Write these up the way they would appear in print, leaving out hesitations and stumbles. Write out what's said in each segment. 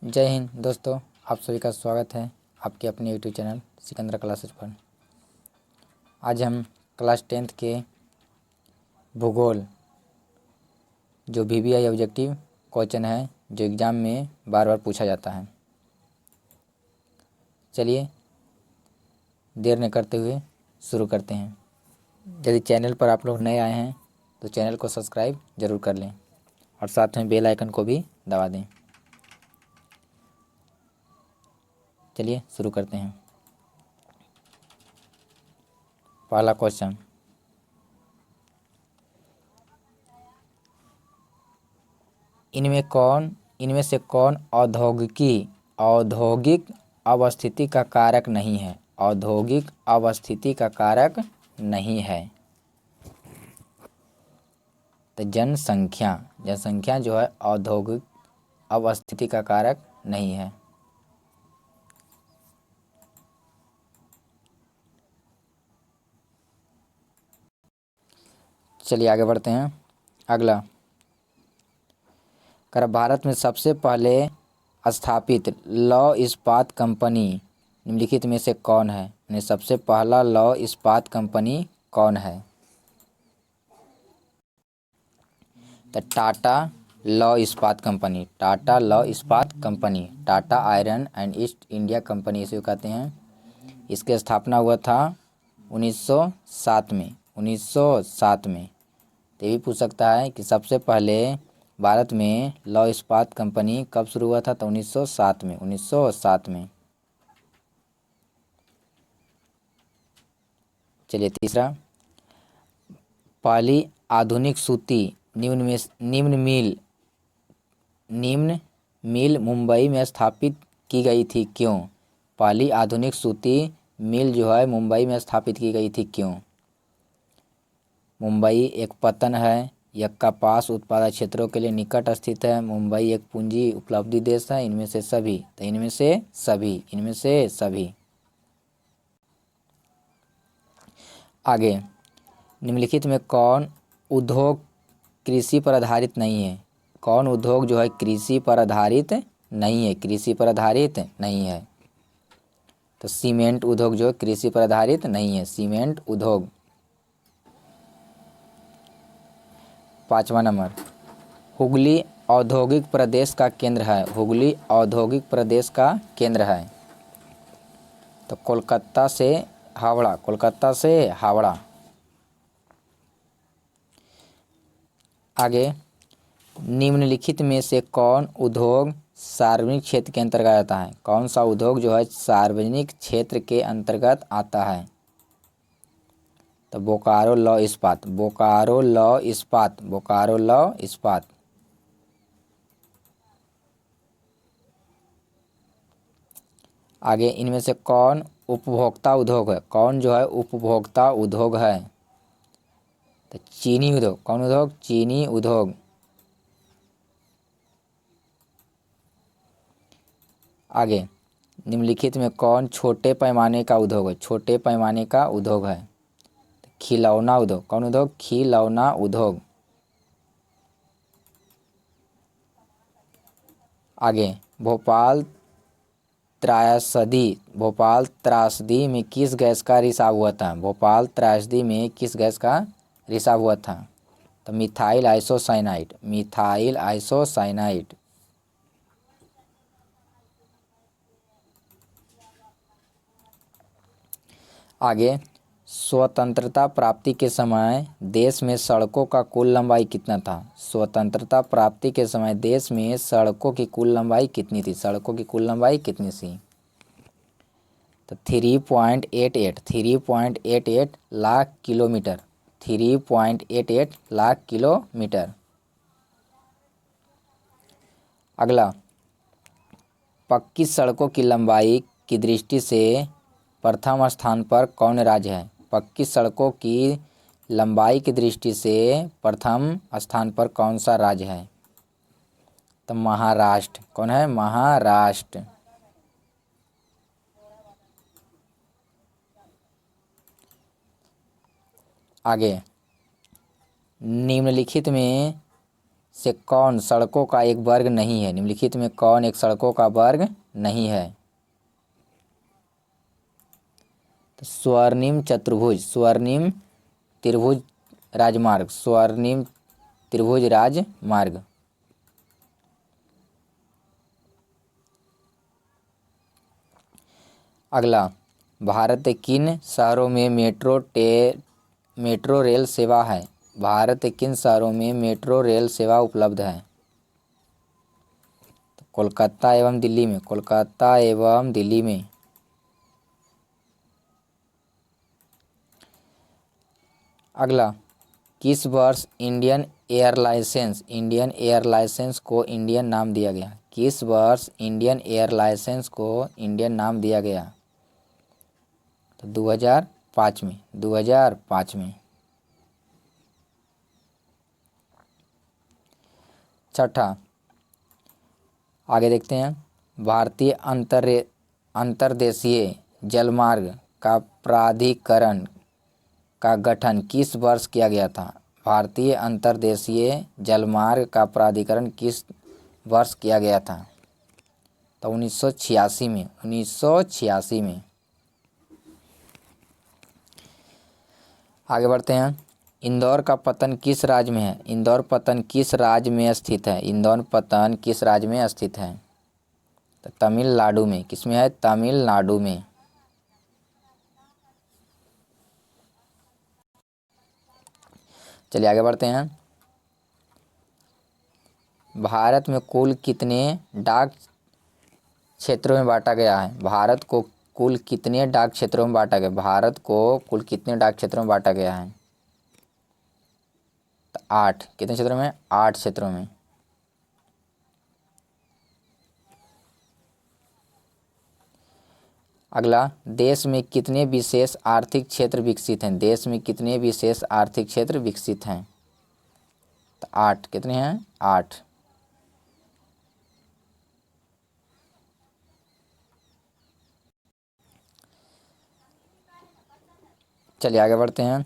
जय हिंद दोस्तों, आप सभी का स्वागत है आपके अपने यूट्यूब चैनल सिकंदरा क्लासेस पर। आज हम क्लास 10th के भूगोल जो VBI ऑब्जेक्टिव क्वेश्चन है जो एग्ज़ाम में बार बार पूछा जाता है। चलिए देर न करते हुए शुरू करते हैं। यदि चैनल पर आप लोग नए आए हैं तो चैनल को सब्सक्राइब ज़रूर कर लें और साथ में बेल आइकन को भी दबा दें। चलिए शुरू करते हैं। पहला क्वेश्चन, इनमें से कौन औद्योगिक अवस्थिति का कारक नहीं है? औद्योगिक अवस्थिति का कारक नहीं है। तो जनसंख्या जो है औद्योगिक अवस्थिति का कारक नहीं है। चलिए आगे बढ़ते हैं। अगला, भारत में सबसे पहले स्थापित लौह इस्पात कंपनी निम्नलिखित में से कौन है? यानी सबसे पहला लौह इस्पात कंपनी कौन है? तो टाटा लौह इस्पात कंपनी, टाटा लौह इस्पात company, Tata iron and east India company इसे कहते हैं। इसकी स्थापना हुआ था 1907 में। 1907 में। तो ये भी पूछ सकता है कि सबसे पहले भारत में लौह इस्पात कंपनी कब शुरू हुआ था? तो 1907 में। 1907 में। चलिए तीसरा, पहली आधुनिक सूती निम्न मिल मुंबई में स्थापित की गई थी, क्यों? पहली आधुनिक सूती मिल जो है मुंबई में स्थापित की गई थी, क्यों? मुंबई एक पत्तन है, यह कपास उत्पादक क्षेत्रों के लिए निकट स्थित है। मुंबई एक पूंजी उपलब्धि देश है। इनमें से सभी। आगे, निम्नलिखित में कौन उद्योग कृषि पर आधारित नहीं है? कौन उद्योग जो है कृषि पर आधारित नहीं है? तो सीमेंट उद्योग जो कृषि पर आधारित नहीं है, सीमेंट उद्योग। 5वां नंबर, हुगली औद्योगिक प्रदेश का केंद्र है। हुगली औद्योगिक प्रदेश का केंद्र है। तो कोलकाता से हावड़ा। आगे, निम्नलिखित में से कौन उद्योग सार्वजनिक क्षेत्र के अंतर्गत आता है? कौन सा उद्योग जो है सार्वजनिक क्षेत्र के अंतर्गत आता है? तो बोकारो लौह इस्पात। आगे, इनमें से कौन उपभोक्ता उद्योग है? कौन जो है उपभोक्ता उद्योग है? तो चीनी उद्योग। कौन उद्योग? चीनी उद्योग। आगे, निम्नलिखित में कौन छोटे पैमाने का उद्योग है? छोटे पैमाने का उद्योग है। तो खिलौना उद्योग। कौन उद्योग? खिलौना उद्योग। आगे, भोपाल त्रासदी में किस गैस का रिसाव हुआ था? भोपाल त्रासदी में किस गैस का रिसाव हुआ था? तो मिथाइल आइसोसाइनाइड। आगे, स्वतंत्रता प्राप्ति के समय देश में सड़कों का कुल लंबाई कितना था? स्वतंत्रता प्राप्ति के समय देश में सड़कों की कुल लंबाई कितनी थी? तो 3.88 लाख किलोमीटर। 3.88 लाख किलोमीटर। अगला, पक्की सड़कों की लंबाई की दृष्टि से प्रथम स्थान पर कौन राज्य है? पक्की सड़कों की लंबाई की दृष्टि से प्रथम स्थान पर कौन सा राज्य है? तो महाराष्ट्र। कौन है? महाराष्ट्र। आगे, निम्नलिखित में से कौन सड़कों का एक वर्ग नहीं है? निम्नलिखित में कौन एक सड़कों का वर्ग नहीं है? तो स्वर्णिम चतुर्भुज, स्वर्णिम त्रिभुज राजमार्ग, स्वर्णिम त्रिभुज राजमार्ग। अगला, भारत के किन शहरों में मेट्रो रेल सेवा है? भारत के किन शहरों में मेट्रो रेल सेवा उपलब्ध है? तो कोलकाता एवं दिल्ली में, कोलकाता एवं दिल्ली में। अगला, किस वर्ष इंडियन एयरलाइंस को इंडियन नाम दिया गया? किस वर्ष इंडियन एयरलाइंस को इंडियन नाम दिया गया? तो 2005 में, 2005 में। छठा, आगे देखते हैं। भारतीय अंतर्देशीय जलमार्ग का प्राधिकरण का गठन किस वर्ष किया गया था? भारतीय अंतर्देशीय जलमार्ग का प्राधिकरण किस वर्ष किया गया था? तो 1986 में, 1986 में। आगे बढ़ते हैं। इंदौर का पतन किस राज्य में है? इंदौर पतन किस राज्य में स्थित है? इंदौर पतन किस राज्य में स्थित है? तो तमिलनाडु में। किसमें है? तमिलनाडु में। चलिए आगे बढ़ते हैं। भारत में कुल कितने डाक क्षेत्रों में बांटा गया है? भारत को कुल कितने डाक क्षेत्रों में बांटा गया? भारत को कुल कितने डाक क्षेत्रों में बांटा गया है? तो 8। कितने क्षेत्रों में? 8 क्षेत्रों में। अगला, देश में कितने विशेष आर्थिक क्षेत्र विकसित हैं? देश में कितने विशेष आर्थिक क्षेत्र विकसित हैं? तो 8। कितने हैं? 8। चलिए आगे बढ़ते हैं।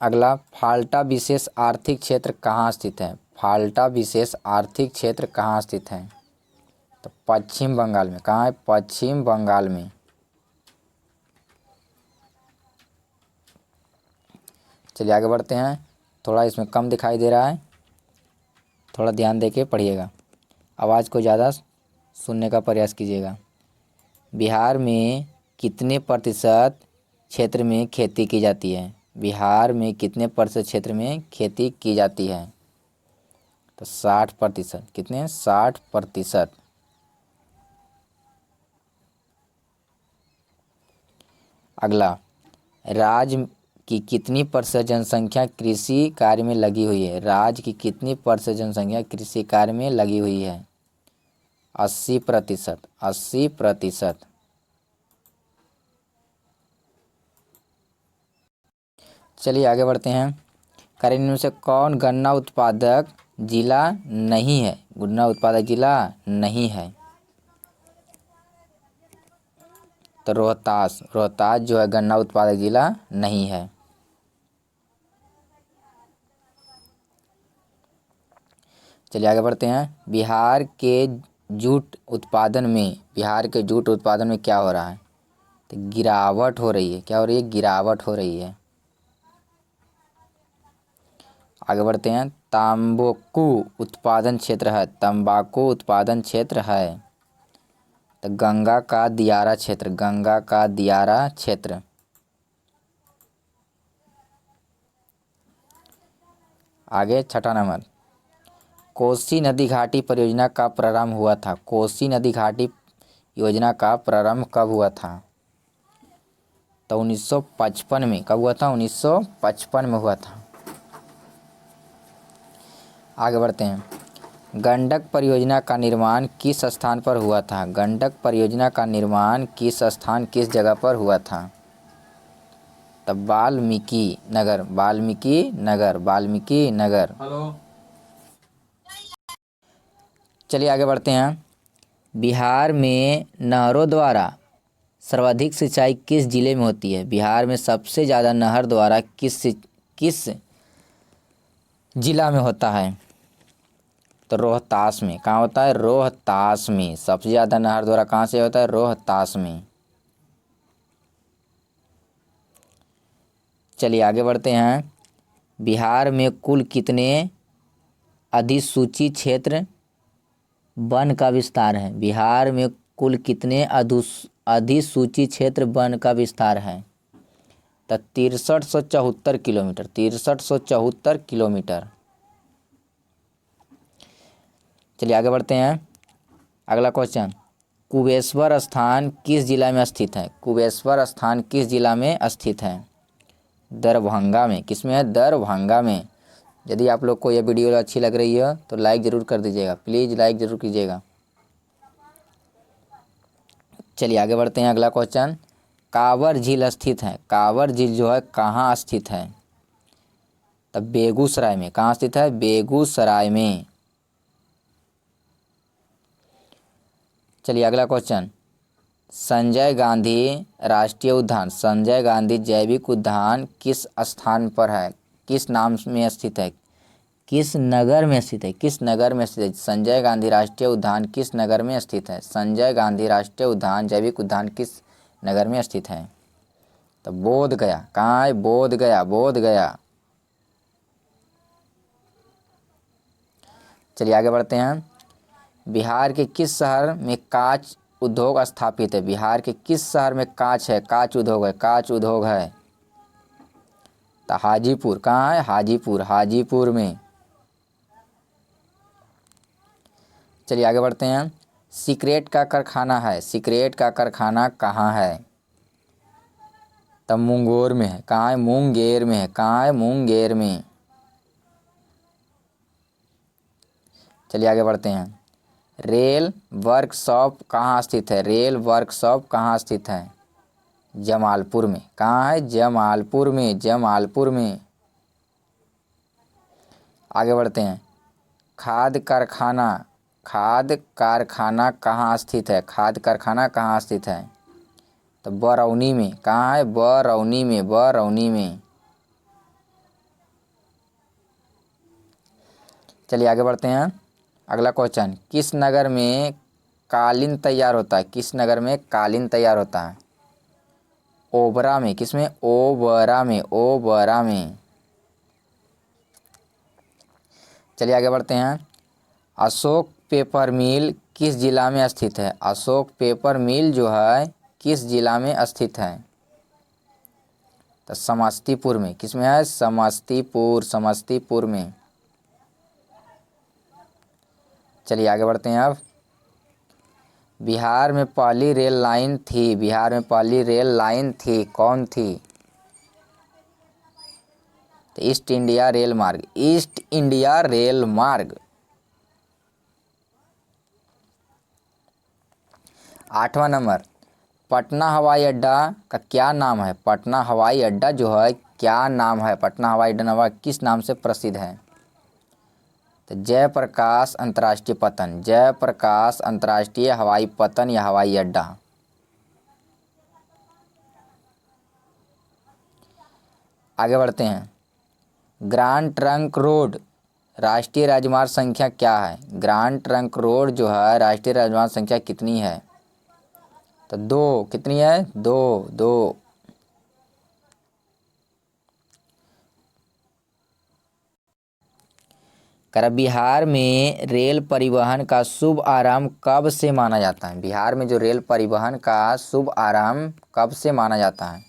अगला, फाल्टा विशेष आर्थिक क्षेत्र कहाँ स्थित है? फाल्टा विशेष आर्थिक क्षेत्र कहाँ स्थित है? तो पश्चिम बंगाल में। कहाँ है? पश्चिम बंगाल में। चलिए आगे बढ़ते हैं। थोड़ा इसमें कम दिखाई दे रहा है, थोड़ा ध्यान देके पढ़िएगा, आवाज़ को ज़्यादा सुनने का प्रयास कीजिएगा। बिहार में कितने प्रतिशत क्षेत्र में खेती की जाती है? बिहार में कितने प्रतिशत क्षेत्र में खेती की जाती है? तो 60%। कितने? 60%। अगला, राज्य की कितनी प्रतिशत जनसंख्या कृषि कार्य में लगी हुई है? राज्य की कितनी प्रतिशत जनसंख्या कृषि कार्य में लगी हुई है? 80%। 80%। चलिए आगे बढ़ते हैं। निम्न से कौन गन्ना उत्पादक जिला नहीं है? गन्ना उत्पादक जिला नहीं है। तो रोहतास, रोहतास जो है गन्ना उत्पादक जिला नहीं है। चलिए आगे बढ़ते हैं। बिहार के जूट उत्पादन में क्या हो रहा है? तो गिरावट हो रही है। क्या हो रही है? गिरावट हो रही है। आगे बढ़ते हैं। तंबाकू उत्पादन क्षेत्र है, तंबाकू उत्पादन क्षेत्र है। तो गंगा का दियारा क्षेत्र, गंगा का दियारा क्षेत्र। आगे छठा नंबर, कोसी नदी घाटी परियोजना का प्रारंभ हुआ था? कोसी नदी घाटी योजना का प्रारंभ कब हुआ था? तो 1955 में। कब हुआ था? 1955 में हुआ था। आगे बढ़ते हैं। गंडक परियोजना का निर्माण किस स्थान पर हुआ था? गंडक परियोजना का निर्माण किस स्थान, किस जगह पर हुआ था? तब वाल्मीकि नगर, वाल्मीकि नगर, वाल्मीकि नगर। हेलो। चलिए आगे बढ़ते हैं। बिहार में नहरों द्वारा सर्वाधिक सिंचाई किस जिले में होती है? बिहार में सबसे ज़्यादा नहर द्वारा किस जिला में होता है? तो रोहतास में। कहाँ होता है? रोहतास में। सबसे ज़्यादा नाहरदोरा कहाँ से होता है? रोहतास में। चलिए आगे बढ़ते हैं। बिहार में कुल कितने अधिसूचित क्षेत्र वन का विस्तार है? बिहार में कुल कितने अधिसूचित क्षेत्र वन का विस्तार है? तो 6374 किलोमीटर। 6374 किलोमीटर। चलिए आगे बढ़ते हैं। अगला क्वेश्चन, कुबेश्वर स्थान किस जिला में स्थित है? कुबेश्वर स्थान किस जिला में स्थित है? दरभंगा में। किस में है? दरभंगा में। यदि आप लोग को यह वीडियो अच्छी लग रही है तो लाइक ज़रूर कर दीजिएगा, प्लीज़ लाइक ज़रूर कीजिएगा। चलिए आगे बढ़ते हैं। अगला क्वेश्चन, कांवर झील स्थित है। कांवर झील जो है कहाँ स्थित है? तब बेगूसराय में। कहाँ स्थित है? बेगूसराय में। चलिए अगला क्वेश्चन, संजय गांधी राष्ट्रीय उद्यान, संजय गांधी जैविक उद्यान किस स्थान पर है? किस नाम में स्थित है? किस नगर में स्थित है? किस नगर में स्थित है? संजय गांधी राष्ट्रीय उद्यान किस नगर में स्थित है? संजय गांधी राष्ट्रीय उद्यान जैविक उद्यान किस नगर में स्थित है? तो बोध गया। कहाँ है? बोध गया। बोध गया। चलिए आगे बढ़ते हैं। बिहार के किस शहर में कांच उद्योग स्थापित है? बिहार के किस शहर में कांच है? कांच उद्योग है। कांच उद्योग है। तो हाजीपुर। कहाँ है? हाजीपुर। हाजीपुर में। चलिए आगे बढ़ते हैं। सिगरेट का कारखाना है। सिगरेट का कारखाना कहाँ है? तब मुंगेर में है। कहाँ है? मुंगेर में है। कहाँ है? मुंगेर में। चलिए आगे बढ़ते हैं। रेल वर्कशॉप कहाँ स्थित है? रेल वर्कशॉप कहाँ स्थित है? जमालपुर में। कहाँ है? जमालपुर में। जमालपुर में। आगे बढ़ते हैं। खाद कारखाना, खाद कारखाना कहाँ स्थित है? खाद कारखाना कहाँ स्थित है? तो बरौनी में। कहाँ है? बरौनी में। बरौनी में। चलिए आगे बढ़ते हैं। अगला क्वेश्चन, किस नगर में कालीन तैयार होता है? किस नगर में कालीन तैयार होता है? ओबरा में। किस में? ओबरा में। ओबरा में। चलिए आगे बढ़ते हैं। अशोक पेपर मिल किस जिला में स्थित है? अशोक पेपर मिल जो है किस जिला में स्थित है? तो समस्तीपुर में। किस में है? समस्तीपुर। समस्तीपुर में। चलिए आगे बढ़ते हैं। अब बिहार में पहली रेल लाइन थी। बिहार में पहली रेल लाइन थी, कौन थी? तो ईस्ट इंडिया रेल मार्ग। ईस्ट इंडिया रेल मार्ग। 8वां नंबर, पटना हवाई अड्डा का क्या नाम है? पटना हवाई अड्डा जो है क्या नाम है? पटना हवाई अड्डा किस नाम से प्रसिद्ध है? तो जयप्रकाश अंतर्राष्ट्रीय पतन। जयप्रकाश अंतर्राष्ट्रीय हवाई पतन या हवाई अड्डा। आगे बढ़ते हैं। ग्रांड ट्रंक रोड राष्ट्रीय राजमार्ग संख्या क्या है? ग्रांड ट्रंक रोड जो है राष्ट्रीय राजमार्ग संख्या कितनी है? तो 2। कितनी है? 2। 2। कर बिहार में रेल परिवहन का शुभ आरंभ कब से माना जाता है? बिहार में जो रेल परिवहन का शुभ आरंभ कब से माना जाता है?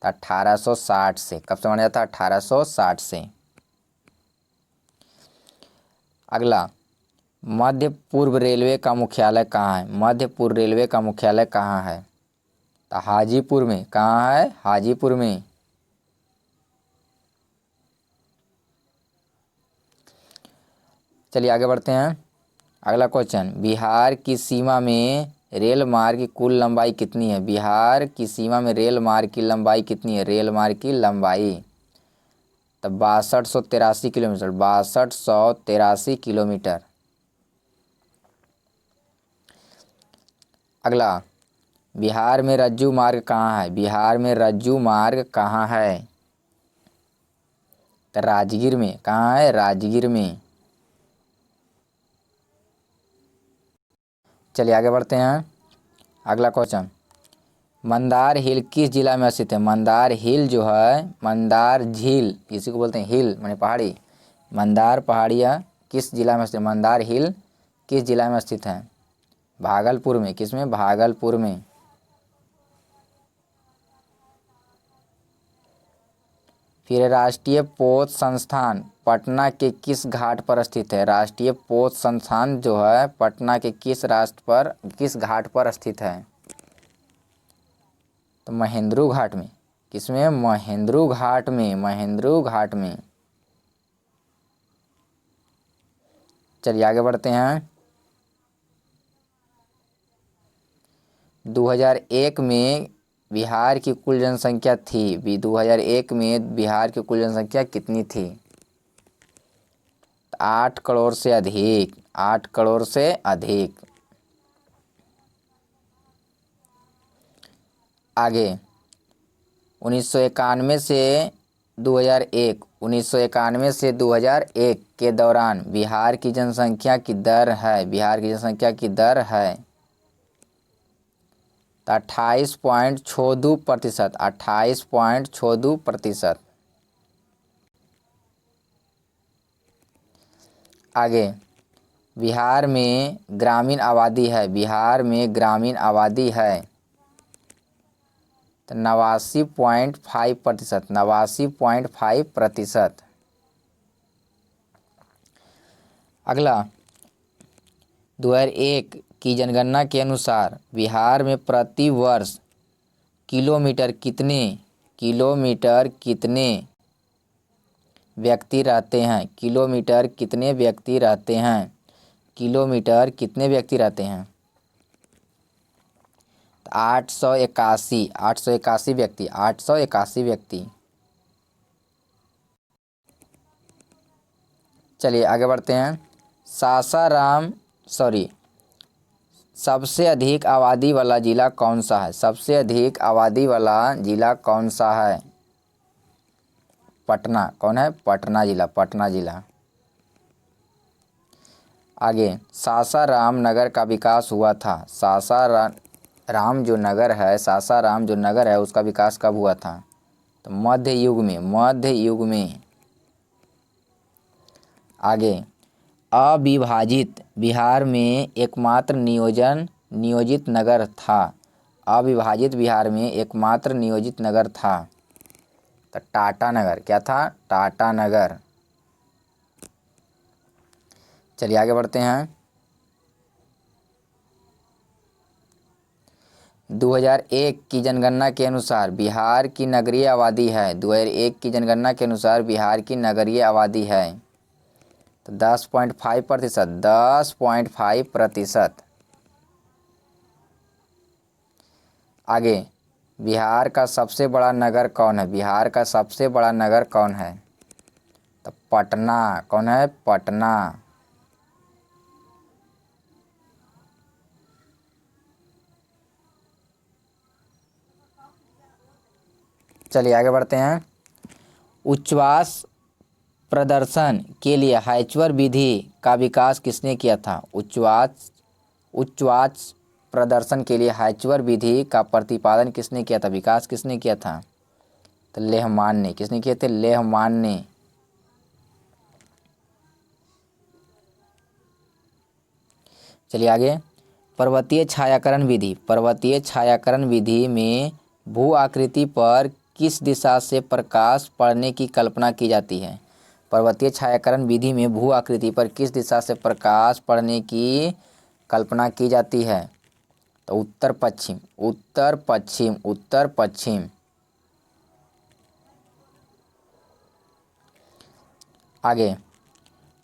तो 1860 से। कब से माना जाता है? 1860 से। अगला, मध्य पूर्व रेलवे का मुख्यालय कहाँ है? मध्य पूर्व रेलवे का मुख्यालय कहाँ है? तो हाजीपुर में। कहाँ है? हाजीपुर में। चलिए आगे बढ़ते हैं। अगला क्वेश्चन, बिहार की सीमा में रेल मार्ग की कुल लंबाई कितनी है? बिहार की सीमा में रेल मार्ग की लंबाई कितनी है? रेल मार्ग की लंबाई तो 6283 किलोमीटर। 6283 किलोमीटर। अगला, बिहार में रज्जू मार्ग कहाँ है? बिहार में रज्जू मार्ग कहाँ है? तो राजगीर में। कहाँ है? राजगीर में। चलिए आगे बढ़ते हैं। अगला क्वेश्चन, मंदार हिल किस जिला में स्थित है? मंदार हिल जो है, मंदार झील इसी को बोलते हैं, हिल माने पहाड़ी। मंदार पहाड़ियाँ किस जिला में स्थित? मंदार हिल किस जिला में स्थित है? भागलपुर में। किसमें? भागलपुर में। फिर राष्ट्रीय पोत संस्थान पटना के किस घाट पर स्थित है? राष्ट्रीय पोत संस्थान जो है पटना के किस घाट पर स्थित है? तो महेंद्रू घाट में। किसमें? महेंद्रू घाट में। महेंद्रू घाट में। चलिए आगे बढ़ते हैं। 2001 में बिहार की कुल जनसंख्या थी, 2001 में बिहार की कुल जनसंख्या कितनी थी? 8 करोड़ से अधिक। 8 करोड़ से अधिक। आगे 1991 से 2001, 1991 से 2001 के दौरान बिहार की जनसंख्या की दर है, बिहार की जनसंख्या की दर है 28.62%। 28.62%। आगे बिहार में ग्रामीण आबादी है, बिहार में ग्रामीण आबादी है तो 89.5%। 89.5%। अगला 2001 की जनगणना के अनुसार बिहार में प्रति वर्ष किलोमीटर कितने व्यक्ति रहते हैं? किलोमीटर कितने व्यक्ति रहते हैं? किलोमीटर कितने व्यक्ति रहते हैं? 881 व्यक्ति। 881 व्यक्ति। चलिए आगे बढ़ते हैं। सबसे अधिक आबादी वाला जिला कौन सा है? सबसे अधिक आबादी वाला जिला कौन सा है? पटना। कौन है? पटना जिला। पटना जिला। आगे सासाराम नगर का विकास हुआ था। सासाराम जो नगर है उसका विकास कब हुआ था? तो मध्य युग में। मध्य युग में। आगे अविभाजित बिहार में एकमात्र नियोजित नगर था। अविभाजित बिहार में एकमात्र नियोजित नगर था तो टाटा नगर। क्या था? टाटा नगर। चलिए आगे बढ़ते हैं। 2001 की जनगणना के अनुसार बिहार की नगरीय आबादी है। 2001 की जनगणना के अनुसार बिहार की नगरीय आबादी है तो 10.5%। 10.5%। आगे बिहार का सबसे बड़ा नगर कौन है? बिहार का सबसे बड़ा नगर कौन है? तो पटना। कौन है? पटना। चलिए आगे बढ़ते हैं। उच्चवास प्रदर्शन के लिए हाइचवर विधि का विकास किसने किया था? उच्चवास प्रदर्शन के लिए हाइचवर विधि का प्रतिपादन किसने किया था? विकास किसने किया था? तो लेहमान ने। किसने किए थे? लेहमान ने। चलिए आगे पर्वतीय छायाकरण विधि। पर्वतीय छायाकरण विधि में भू आकृति पर किस दिशा से प्रकाश पड़ने की कल्पना की जाती है? पर्वतीय छायाकरण विधि में भू आकृति पर किस दिशा से प्रकाश पड़ने की कल्पना की जाती है? तो उत्तर पश्चिम। उत्तर पश्चिम। उत्तर पश्चिम। आगे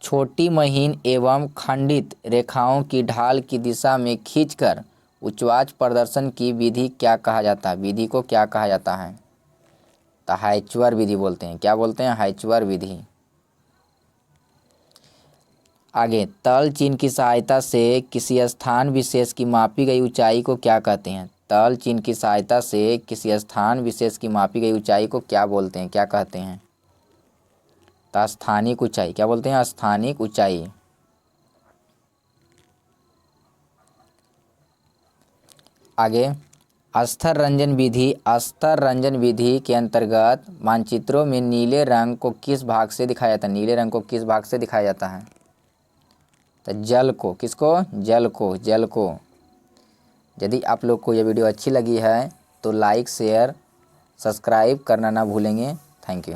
छोटी महीन एवं खंडित रेखाओं की ढाल की दिशा में खींचकर उच्चवास प्रदर्शन की विधि क्या कहा जाता है? विधि को क्या कहा जाता है? तो हाइचवर विधि बोलते हैं। क्या बोलते हैं? हाइचवर विधि। आगे तल चिन्ह की सहायता से किसी स्थान विशेष की मापी गई ऊंचाई को क्या कहते हैं? तल चिन्ह की सहायता से किसी स्थान विशेष की मापी गई ऊंचाई को क्या बोलते हैं? क्या कहते हैं? तो स्थानिक ऊंचाई। क्या बोलते हैं? स्थानिक ऊंचाई। आगे, अस्तर रंजन विधि के अंतर्गत मानचित्रों में नीले रंग को किस भाग से दिखाया जाता है? नीले रंग को किस भाग से दिखाया जाता है? तो जल को, किसको? जल को। यदि आप लोग को यह वीडियो अच्छी लगी है तो लाइक, शेयर, सब्सक्राइब करना ना भूलेंगे। Thank you.